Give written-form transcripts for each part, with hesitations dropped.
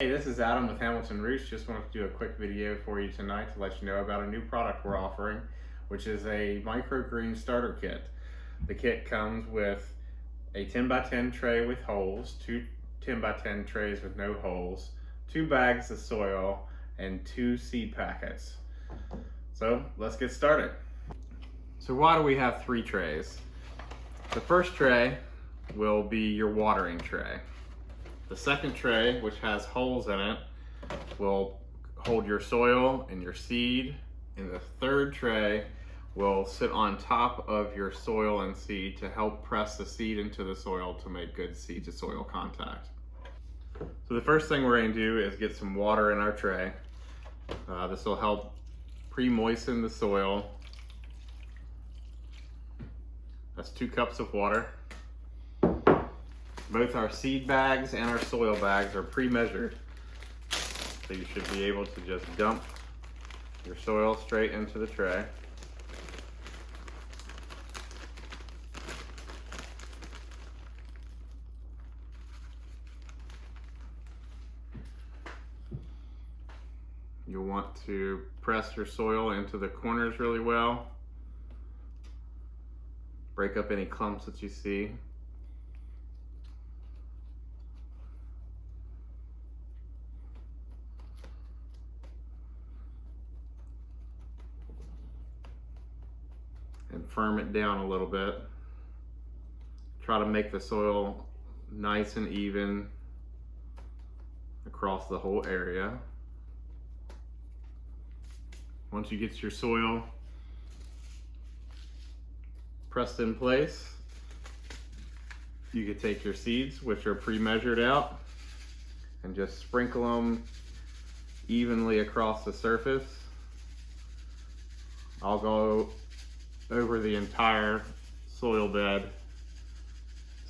Hey, this is Adam with Hamilton Roots. Just wanted to do a quick video for you tonight to let you know about a new product we're offering, which is a Microgreen Starter Kit. The kit comes with a 10x10 tray with holes, two 10x10 trays with no holes, 2 bags of soil, and 2 seed packets. So let's get started. So why do we have 3 trays? The first tray will be your watering tray. The second tray, which has holes in it, will hold your soil and your seed. And the third tray will sit on top of your soil and seed to help press the seed into the soil to make good seed to soil contact. So the first thing we're going to do is get some water in our tray. This will help pre-moisten the soil. That's 2 cups of water. Both our seed bags and our soil bags are pre-measured. So you should be able to just dump your soil straight into the tray. You'll want to press your soil into the corners really well. Break up any clumps that you see. And firm it down a little bit. Try to make the soil nice and even across the whole area. Once you get your soil pressed in place, you can take your seeds, which are pre-measured out, and just sprinkle them evenly across the surface. I'll go over the entire soil bed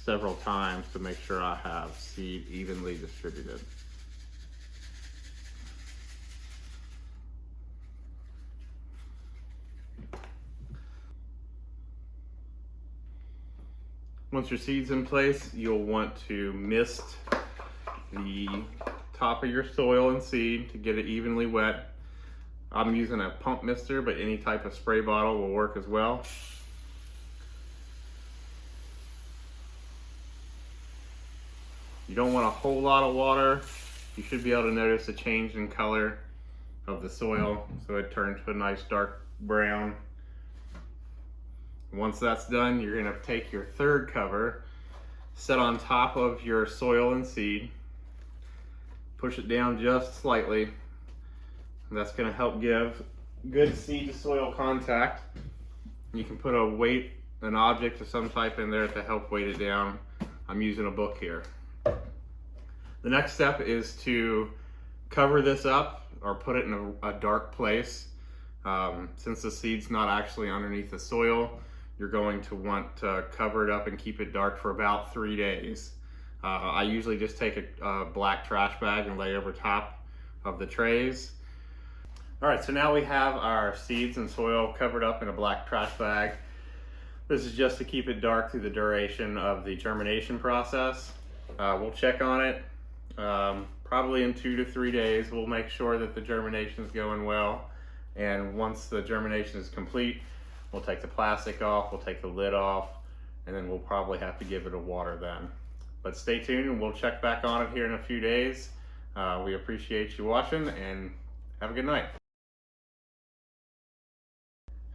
several times to make sure I have seed evenly distributed. Once your seed's in place, you'll want to mist the top of your soil and seed to get it evenly wet. I'm using a pump mister, but any type of spray bottle will work as well. You don't want a whole lot of water. You should be able to notice a change in color of the soil, so it turns to a nice dark brown. Once that's done, you're going to take your third cover, set on top of your soil and seed, push it down just slightly. That's going to help give good seed to soil contact. You can put a weight, an object of some type in there to help weight it down. I'm using a book here. The next step is to cover this up or put it in a dark place. Since the seed's not actually underneath the soil, you're going to want to cover it up and keep it dark for about 3 days. I usually just take a black trash bag and lay over top of the trays. All right, so now we have our seeds and soil covered up in a black trash bag. This is just to keep it dark through the duration of the germination process. We'll check on it probably in 2 to 3 days. We'll make sure that the germination is going well. And once the germination is complete, we'll take the plastic off, we'll take the lid off, and then we'll probably have to give it a water then. But stay tuned and we'll check back on it here in a few days. We appreciate you watching and have a good night.